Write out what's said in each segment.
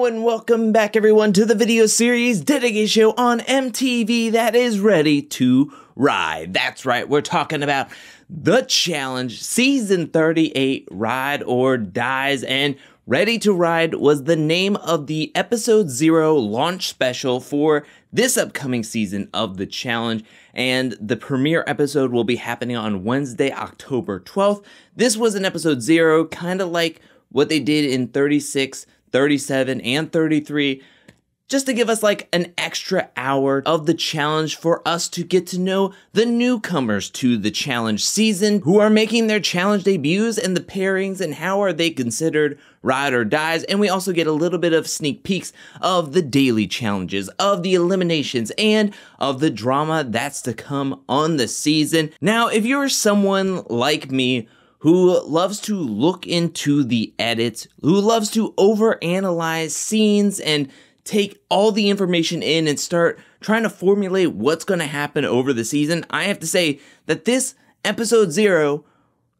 Hello and welcome back everyone to the video series dedicated show on MTV that is ready to ride. That's right, we're talking about The Challenge Season 38 Ride or Dies, and Ready to Ride was the name of the Episode 0 launch special for this upcoming season of The Challenge, and the premiere episode will be happening on Wednesday, October 12th. This was an Episode 0, kind of like what they did in 36, 37, and 33, just to give us like an extra hour of the challenge for us to get to know the newcomers to the challenge season who are making their challenge debuts and the pairings and how are they considered ride or dies. And we also get a little bit of sneak peeks of the daily challenges, of the eliminations, and of the drama that's to come on the season. Now, if you're someone like me who loves to look into the edits, who loves to overanalyze scenes and take all the information in and start trying to formulate what's going to happen over the season, I have to say that this Episode 0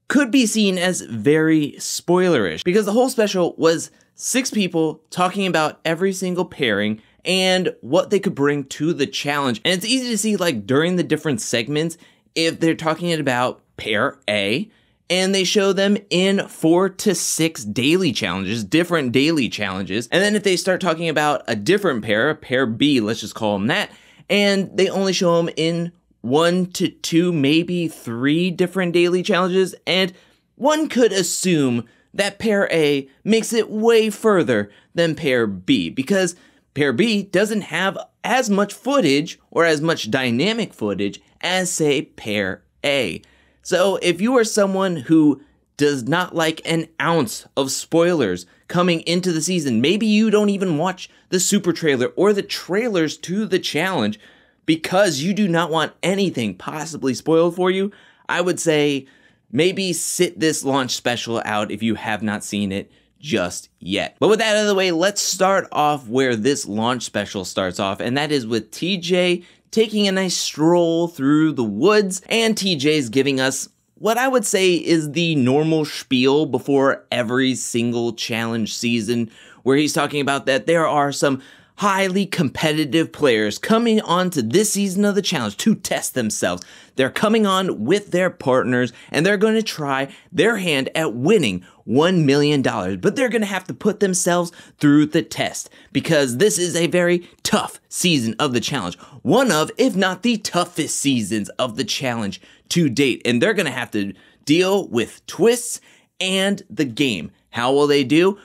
could be seen as very spoilerish, because the whole special was 6 people talking about every single pairing and what they could bring to the challenge. And it's easy to see, like, during the different segments, if they're talking about pair A, and they show them in 4 to 6 daily challenges, different daily challenges. And then if they start talking about a different pair, pair B, let's just call them that, and they only show them in 1 to 2, maybe 3 different daily challenges, and one could assume that pair A makes it way further than pair B, because pair B doesn't have as much footage or as much dynamic footage as, say, pair A. So if you are someone who does not like an ounce of spoilers coming into the season, maybe you don't even watch the super trailer or the trailers to the challenge because you do not want anything possibly spoiled for you, I would say maybe sit this launch special out if you have not seen it just yet. But with that out of the way, let's start off where this launch special starts off, and that is with TJ taking a nice stroll through the woods, and TJ's giving us what I would say is the normal spiel before every single challenge season, where he's talking about that there are some highly competitive players coming on to this season of the challenge to test themselves. They're coming on with their partners, and they're going to try their hand at winning $1 million, but they're going to have to put themselves through the test because this is a very tough season of the challenge. One of, if not the toughest seasons of the challenge to date, and they're going to have to deal with twists and the game. How will they do?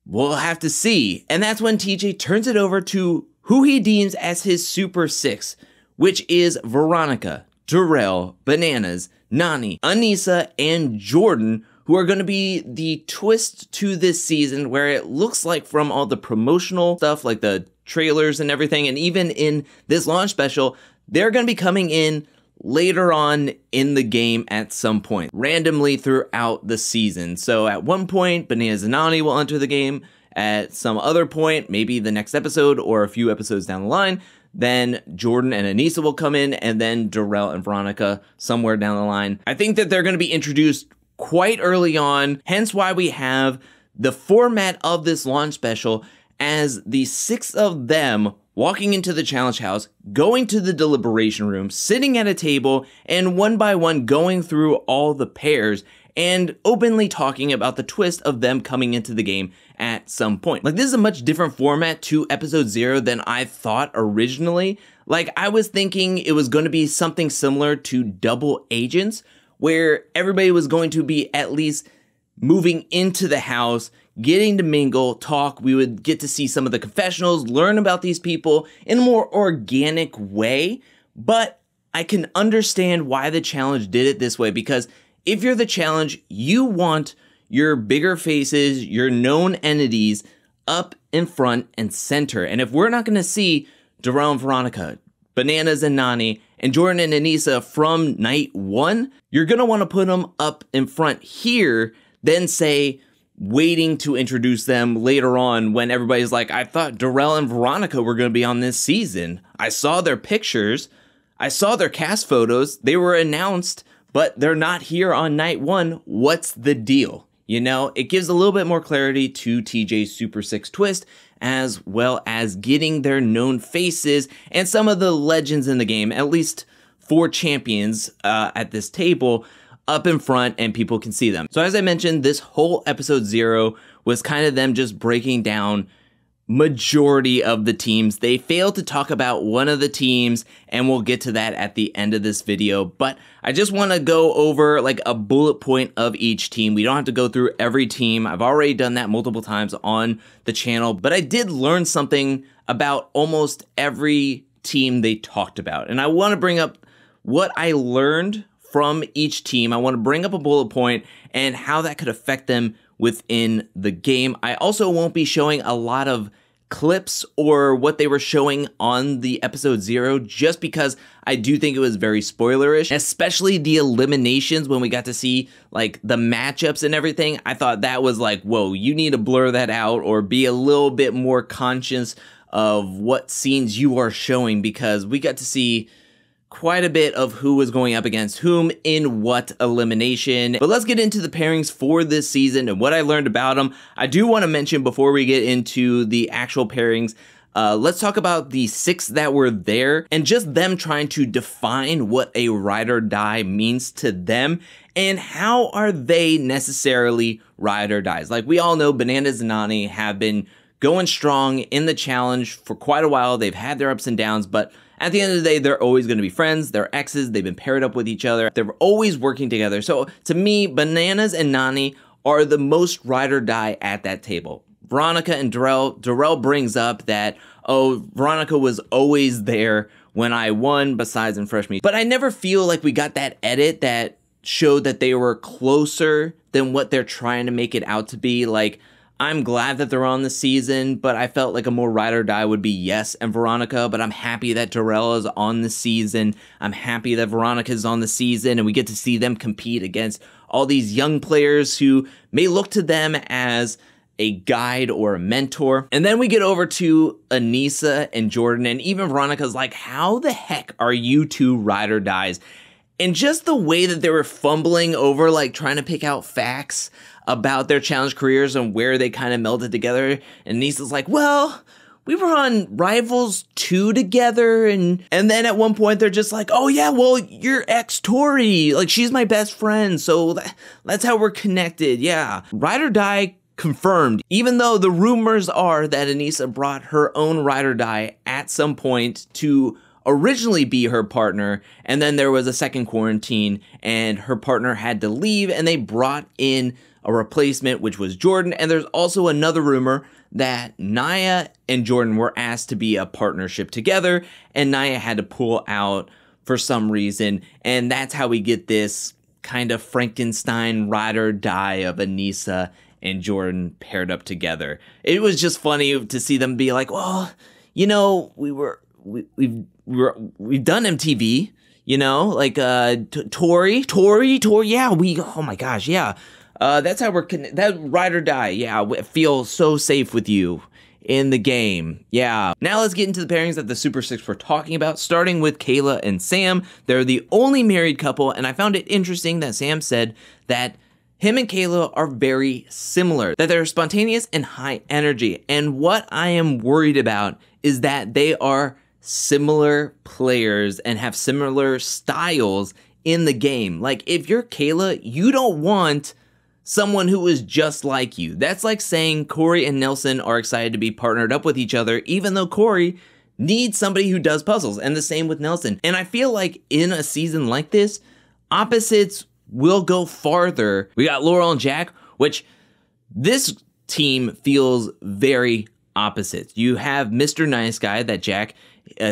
We'll have to see. And that's when TJ turns it over to who he deems as his Super 6, which is Veronica, Darrell, Bananas, Nany, Aneesa, and Jordan, who are going to be the twist to this season, where it looks like from all the promotional stuff, like the trailers and everything, and even in this launch special, they're going to be coming in later on in the game at some point, randomly throughout the season. So at one point, Bananas and Nany will enter the game. At some other point, maybe the next episode or a few episodes down the line, then Jordan and Aneesa will come in, and then Darrell and Veronica somewhere down the line. I think that they're going to be introduced quite early on, hence why we have the format of this launch special as the 6 of them walking into the challenge house, going to the deliberation room, sitting at a table, and one by one going through all the pairs and openly talking about the twist of them coming into the game at some point. Like, this is a much different format to Episode 0 than I thought originally. Like, I was thinking it was going to be something similar to Double Agents, where everybody was going to be at least moving into the house, getting to mingle, talk. We would get to see some of the confessionals, learn about these people in a more organic way. But I can understand why the challenge did it this way, because if you're the challenge, you want your bigger faces, your known entities up in front and center. And if we're not going to see Darrell and Veronica, Bananas and Nany, and Jordan and Aneesa from night 1, you're going to want to put them up in front here, then say, waiting to introduce them later on when everybody's like, I thought Darrell and Veronica were going to be on this season. I saw their pictures. I saw their cast photos. They were announced, but they're not here on night 1. What's the deal? You know, it gives a little bit more clarity to TJ's Super 6 twist, as well as getting their known faces and some of the legends in the game, at least 4 champions at this table, up in front and people can see them. So as I mentioned, this whole episode 0 was kind of them just breaking down majority of the teams. They failed to talk about one of the teams, and we'll get to that at the end of this video, but I just want to go over like a bullet point of each team. We don't have to go through every team. I've already done that multiple times on the channel, but I did learn something about almost every team they talked about, and I want to bring up what I learned from each team. I want to bring up a bullet point and how that could affect them within the game. I also won't be showing a lot of clips or what they were showing on the episode 0, just because I do think it was very spoilerish, especially the eliminations when we got to see like the matchups and everything. I thought that was like, whoa, you need to blur that out or be a little bit more conscious of what scenes you are showing, because we got to see quite a bit of who was going up against whom in what elimination. But let's get into the pairings for this season and what I learned about them. I do want to mention before we get into the actual pairings, let's talk about the 6 that were there and just them trying to define what a ride or die means to them and how are they necessarily ride or dies. Like we all know, Bananas and Nany have been going strong in the challenge for quite a while. They've had their ups and downs, but at the end of the day, they're always going to be friends. They're exes. They've been paired up with each other. They're always working together. So to me, Bananas and Nany are the most ride or die at that table. Veronica and Darrell brings up that, oh, Veronica was always there when I won, besides in Fresh Meat. But I never feel like we got that edit that showed that they were closer than what they're trying to make it out to be. Like, I'm glad that they're on the season, but I felt like a more ride or die would be Yes and Veronica, but I'm happy that Darrell is on the season. I'm happy that Veronica is on the season, and we get to see them compete against all these young players who may look to them as a guide or a mentor. And then we get over to Aneesa and Jordan, and even Veronica's like, how the heck are you two ride or dies? And just the way that they were fumbling over, like trying to pick out facts about their challenge careers and where they kind of melded together. And Aneesa's like, well, we were on Rivals 2 together. And then at one point they're just like, oh yeah, well, your ex Tori, like she's my best friend. So that's how we're connected. Yeah. Ride or die confirmed, even though the rumors are that Aneesa brought her own ride or die at some point to originally be her partner, and then there was a second quarantine and her partner had to leave and they brought in a replacement, which was Jordan. And there's also another rumor that Naya and Jordan were asked to be a partnership together and Naya had to pull out for some reason, and that's how we get this kind of Frankenstein ride or die of Aneesa and Jordan paired up together. It was just funny to see them be like, well, you know, we've done MTV, you know, like Tori, yeah, oh my gosh, yeah. That's how that ride or die, yeah, I feel so safe with you in the game, yeah. Now let's get into the pairings that the Super 6 were talking about, starting with Kayla and Sam. They're the only married couple, and I found it interesting that Sam said that him and Kayla are very similar, that they're spontaneous and high energy, and what I am worried about is that they are similar players and have similar styles in the game. Like, if you're Kayla, you don't want someone who is just like you. That's like saying Corey and Nelson are excited to be partnered up with each other, even though Corey needs somebody who does puzzles, and the same with Nelson. And I feel like in a season like this, opposites will go farther. We got Laurel and Jack, which this team feels very opposite. You have Mr. Nice Guy that Jack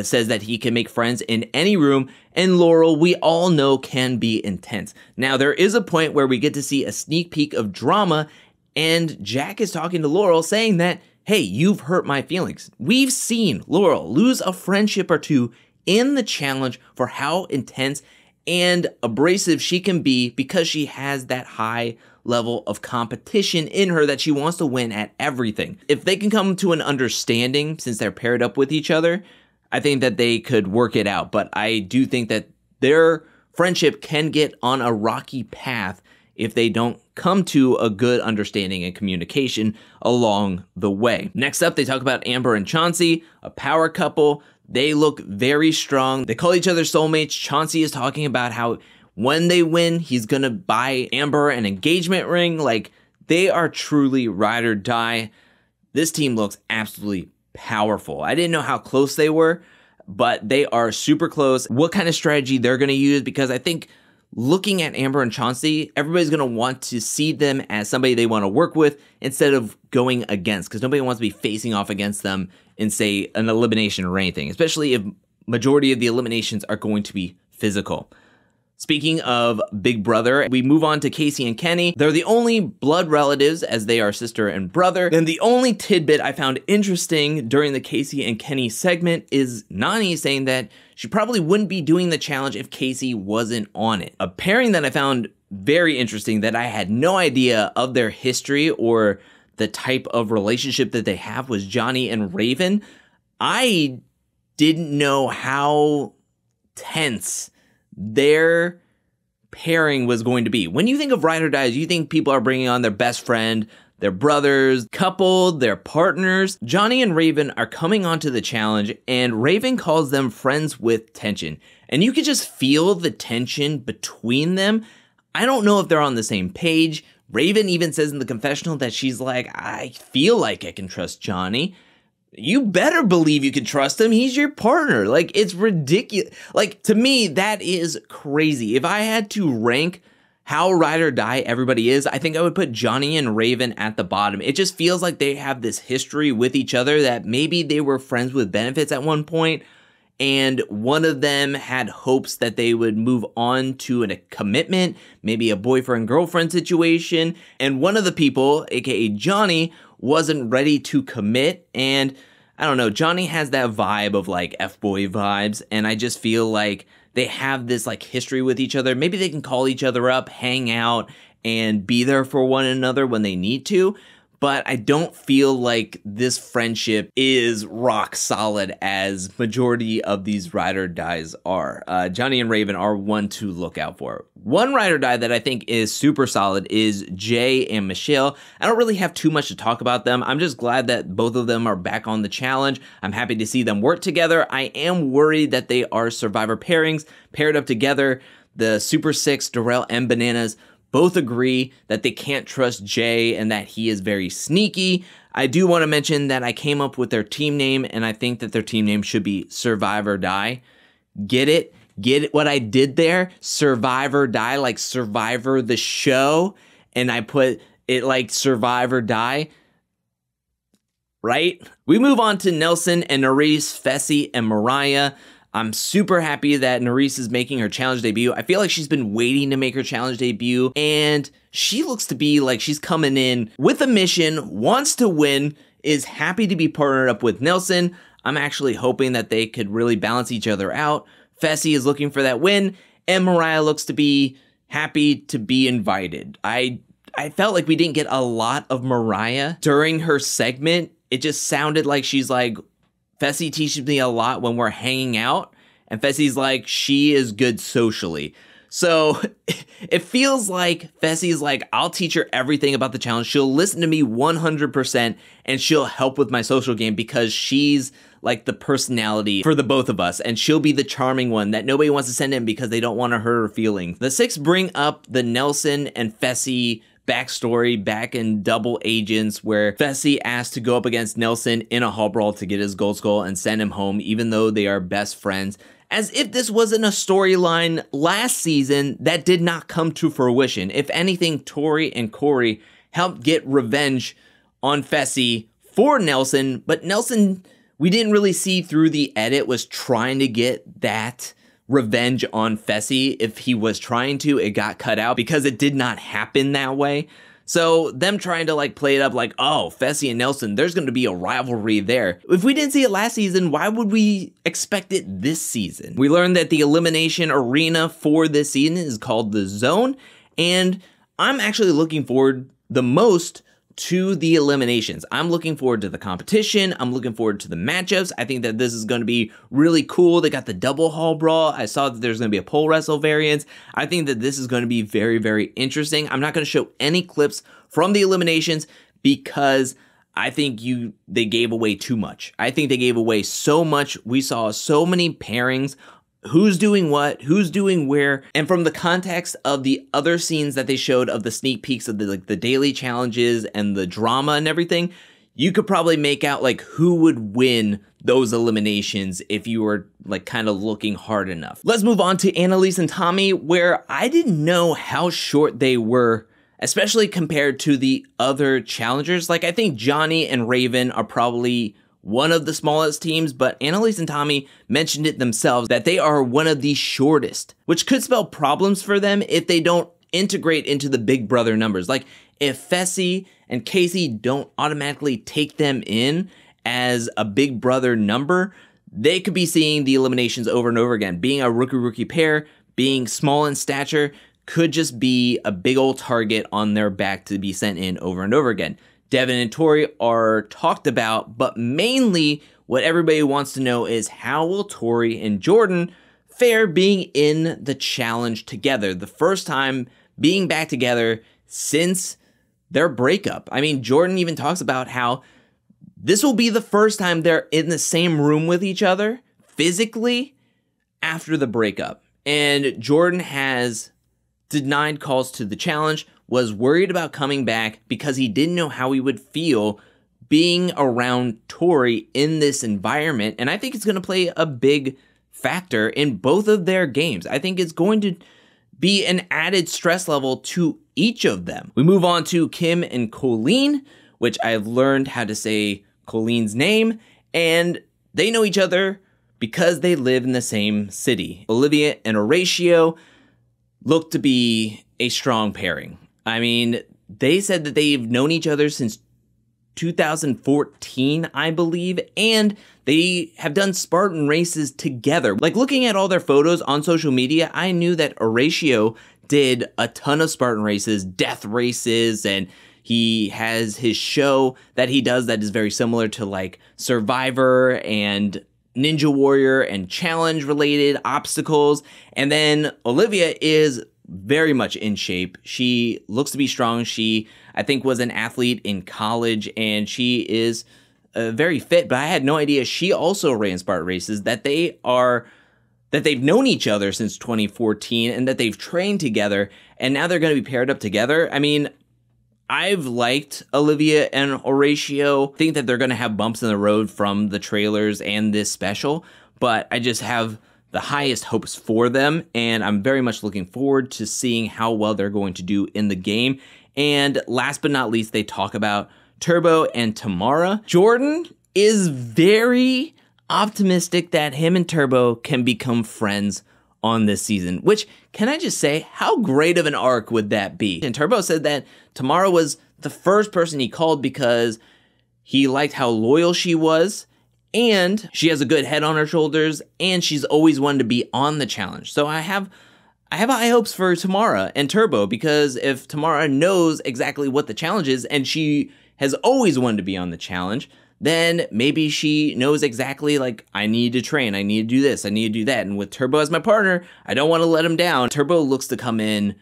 says that he can make friends in any room, and Laurel, we all know, can be intense. Now, there is a point where we get to see a sneak peek of drama, and Jack is talking to Laurel saying that, hey, you've hurt my feelings. We've seen Laurel lose a friendship or two in the challenge for how intense and abrasive she can be because she has that high level of competition in her that she wants to win at everything. If they can come to an understanding since they're paired up with each other, I think that they could work it out. But I do think that their friendship can get on a rocky path if they don't come to a good understanding and communication along the way. Next up, they talk about Amber and Chauncey, a power couple. They look very strong. They call each other soulmates. Chauncey is talking about how when they win, he's gonna buy Amber an engagement ring. Like, they are truly ride or die. This team looks absolutely powerful. I didn't know how close they were, but they are super close. What kind of strategy they're gonna use, because I think looking at Amber and Chauncey, everybody's gonna want to see them as somebody they wanna work with instead of going against, because nobody wants to be facing off against them in, say, an elimination or anything, especially if majority of the eliminations are going to be physical. Speaking of Big Brother, we move on to Casey and Kenny. They're the only blood relatives, as they are sister and brother. And the only tidbit I found interesting during the Casey and Kenny segment is Nany saying that she probably wouldn't be doing the challenge if Casey wasn't on it. A pairing that I found very interesting that I had no idea of their history or the type of relationship that they have was Johnny and Raven. I didn't know how tense their pairing was going to be. When you think of ride or dies, you think people are bringing on their best friend, their brothers, coupled, their partners. Johnny and Raven are coming onto the challenge, and Raven calls them friends with tension. And you could just feel the tension between them. I don't know if they're on the same page. Raven even says in the confessional that she's like, I feel like I can trust Johnny. You better believe you can trust him. He's your partner. Like, it's ridiculous. Like, to me, that is crazy. If I had to rank how ride or die everybody is, I think I would put Johnny and Raven at the bottom. It just feels like they have this history with each other that maybe they were friends with benefits at one point, and one of them had hopes that they would move on to a commitment, maybe a boyfriend-girlfriend situation, and one of the people, aka Johnny, wasn't ready to commit. And I don't know, Johnny has that vibe of like F-boy vibes, and I just feel like they have this like history with each other. Maybe they can call each other up, hang out, and be there for one another when they need to. But I don't feel like this friendship is rock solid as majority of these ride or dies are. Johnny and Raven are one to look out for. One ride or die that I think is super solid is Jay and Michelle. I don't really have too much to talk about them. I'm just glad that both of them are back on the challenge. I'm happy to see them work together. I am worried that they are survivor pairings, paired up together. The Super Six, Darrell and Bananas, both agree that they can't trust Jay and that he is very sneaky. I do want to mention that I came up with their team name, and I think that their team name should be Survive or Die. Get it? Get it what I did there? Survive or Die, like Survivor the show, and I put it like Survive or Die, right? We move on to Nelson and Nurys, Fessy, and Mariah. I'm super happy that Nurys is making her challenge debut. I feel like she's been waiting to make her challenge debut, and she looks to be like she's coming in with a mission, wants to win, is happy to be partnered up with Nelson. I'm actually hoping that they could really balance each other out. Fessy is looking for that win, and Mariah looks to be happy to be invited. I felt like we didn't get a lot of Mariah during her segment. It just sounded like she's like, Fessy teaches me a lot when we're hanging out, and Fessy's like, she is good socially. So it feels like Fessy's like, I'll teach her everything about the challenge. She'll listen to me 100%, and she'll help with my social game because she's like the personality for the both of us, and she'll be the charming one that nobody wants to send in because they don't want to hurt her feelings. The Six bring up the Nelson and Fessy backstory back in Double Agents, where Fessy asked to go up against Nelson in a hall brawl to get his gold skull and send him home, even though they are best friends. As if this wasn't a storyline last season that did not come to fruition. If anything, Tori and Corey helped get revenge on Fessy for Nelson, but Nelson, we didn't really see through the edit, was trying to get that revenge on Fessy. If he was trying to, it got cut out because it did not happen that way. So them trying to like play it up like, oh, Fessy and Nelson, there's going to be a rivalry there. If we didn't see it last season, why would we expect it this season? We learned that the elimination arena for this season is called the Zone, and I'm actually looking forward the most to the eliminations. I'm looking forward to the competition. I'm looking forward to the matchups. I think that this is going to be really cool. They got the double hall brawl. I saw that there's going to be a pole wrestle variant. I think that this is going to be very, very interesting. I'm not going to show any clips from the eliminations because I think they gave away too much. I think they gave away so much. We saw so many pairings. Who's doing what, who's doing where, and from the context of the other scenes that they showed of the sneak peeks of the daily challenges and the drama and everything, you could probably make out like who would win those eliminations if you were like kind of looking hard enough. Let's move on to Annalise and Tommy, where I didn't know how short they were, especially compared to the other challengers. Like, I think Johnny and Raven are probably one of the smallest teams, but Annalise and Tommy mentioned it themselves that they are one of the shortest, which could spell problems for them if they don't integrate into the Big Brother numbers. Like, if Fessy and Casey don't automatically take them in as a Big Brother number, they could be seeing the eliminations over and over again. Being a rookie pair, being small in stature, could just be a big old target on their back to be sent in over and over again. Devin and Tori are talked about, but mainly what everybody wants to know is how will Tori and Jordan fare being in the challenge together? The first time being back together since their breakup. I mean, Jordan even talks about how this will be the first time they're in the same room with each other physically after the breakup. And Jordan has denied calls to the challenge, was worried about coming back because he didn't know how he would feel being around Tori in this environment. And I think it's going to play a big factor in both of their games. I think it's going to be an added stress level to each of them. We move on to Kim and Colleen, which I've learned how to say Colleen's name, and they know each other because they live in the same city. Olivia and Horatio look to be a strong pairing. I mean, they said that they've known each other since 2014, I believe, and they have done Spartan races together. Like, looking at all their photos on social media, I knew that Horatio did a ton of Spartan races, death races, and he has his show that he does that is very similar to like Survivor and Ninja Warrior and challenge related obstacles. And then Olivia is very much in shape. She looks to be strong. She, I think, was an athlete in college, and she is very fit, but I had no idea she also ran Spartan races, that they've known each other since 2014 and that they've trained together, and now they're going to be paired up together. I mean, I've liked Olivia and Horatio. I think that they're going to have bumps in the road from the trailers and this special, but I just have the highest hopes for them, and I'm very much looking forward to seeing how well they're going to do in the game. And last but not least, they talk about Turbo and Tamara. Jordan is very optimistic that him and Turbo can become friends on this season, which, can I just say, how great of an arc would that be? And Turbo said that Tamara was the first person he called because he liked how loyal she was, and she has a good head on her shoulders, and she's always wanted to be on the challenge. So I have high hopes for Tamara and Turbo, because if Tamara knows exactly what the challenge is, and she has always wanted to be on the challenge, then maybe she knows exactly, like, I need to train, I need to do this, I need to do that. And with Turbo as my partner, I don't want to let him down. Turbo looks to come in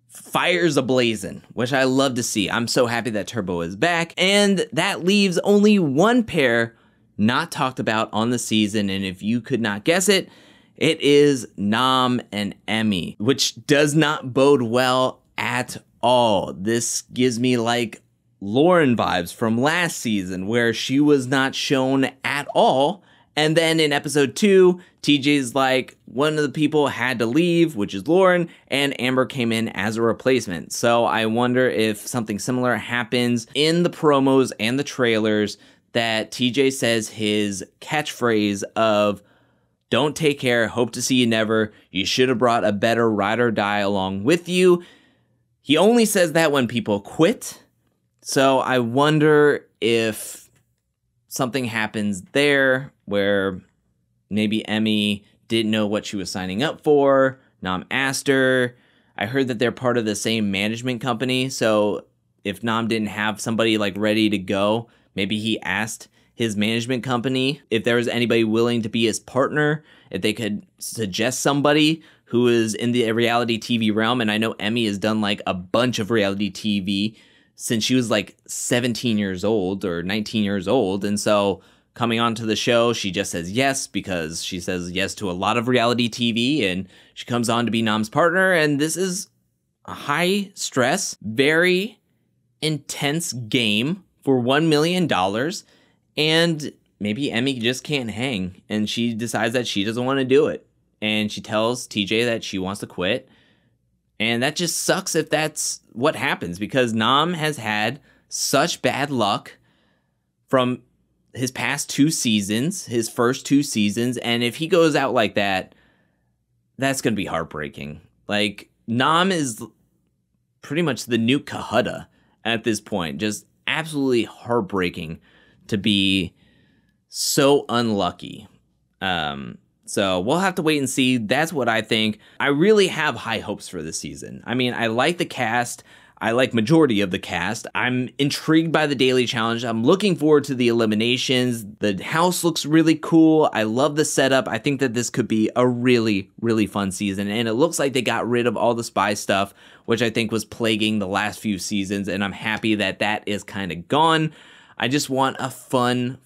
fires ablazing, which I love to see. I'm so happy that Turbo is back. And that leaves only one pair not talked about on the season, and if you could not guess it, it is Nam and Emmy, which does not bode well at all. This gives me like Lauren vibes from last season, where she was not shown at all, and then in episode 2, TJ's like, one of the people had to leave, which is Lauren, and Amber came in as a replacement. So I wonder if something similar happens in the promos and the trailers, that TJ says his catchphrase of "Don't take care, hope to see you never, you should have brought a better ride or die along with you." He only says that when people quit. So I wonder if something happens there where maybe Emmy didn't know what she was signing up for. Nam asked her. I heard that they're part of the same management company, so if Nam didn't have somebody like ready to go, maybe he asked his management company if there was anybody willing to be his partner, if they could suggest somebody who is in the reality TV realm. And I know Emmy has done like a bunch of reality TV since she was like 17 years old or 19 years old. And so coming onto the show, she just says yes because she says yes to a lot of reality TV, and she comes on to be Nam's partner. And this is a high stress, very intense game for $1 million. And maybe Emmy just can't hang, and she decides that she doesn't want to do it. And she tells TJ that she wants to quit. And that just sucks if that's what happens, because Nam has had such bad luck from his past 2 seasons, his first 2 seasons. And if he goes out like that, that's going to be heartbreaking. Like, Nam is pretty much the new Kahutta at this point. Just absolutely heartbreaking to be so unlucky. So we'll have to wait and see. That's what I think. I really have high hopes for this season. I mean, I like the cast. I like majority of the cast. I'm intrigued by the daily challenge. I'm looking forward to the eliminations. The house looks really cool. I love the setup. I think that this could be a really, really fun season. And it looks like they got rid of all the spy stuff, which I think was plaguing the last few seasons. And I'm happy that that is kind of gone. I just want a fun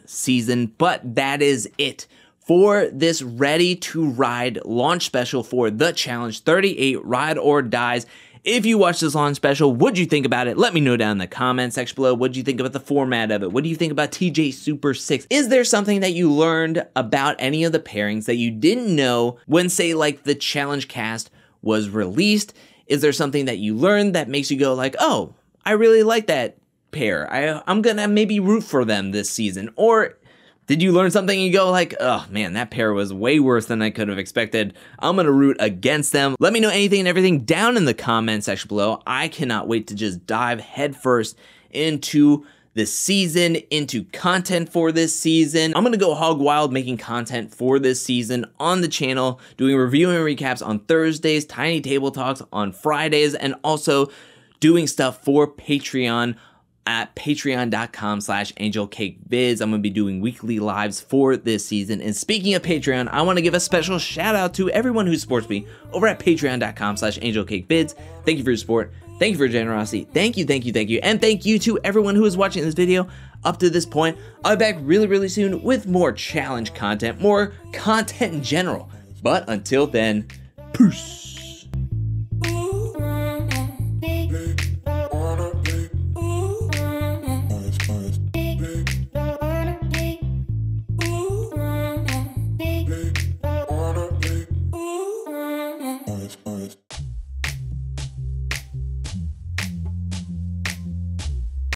season. But that is it for this Ready to Ride launch special for The Challenge 38 Ride or Dies. If you watched this launch special, what'd you think about it? Let me know down in the comment section below. What'd you think about the format of it? What do you think about TJ Super 6? Is there something that you learned about any of the pairings that you didn't know when, say, like the challenge cast was released? Is there something that you learned that makes you go like, oh, I really like that pair. I'm gonna maybe root for them this season? Or did you learn something and you go like, oh man, that pair was way worse than I could have expected. I'm gonna root against them. Let me know anything and everything down in the comment section below. I cannot wait to just dive headfirst into the season, into content for this season. I'm gonna go hog wild making content for this season on the channel, doing review and recaps on Thursdays, Tiny Table Talks on Fridays, and also doing stuff for Patreon at patreon.com/angelcakevids. I'm going to be doing weekly lives for this season. And speaking of Patreon, I want to give a special shout out to everyone who supports me over at patreon.com/angelcakevids. Thank you for your support. Thank you for your generosity. Thank you. And thank you to everyone who is watching this video up to this point. I'll be back really soon with more challenge content, more content in general. But until then, peace.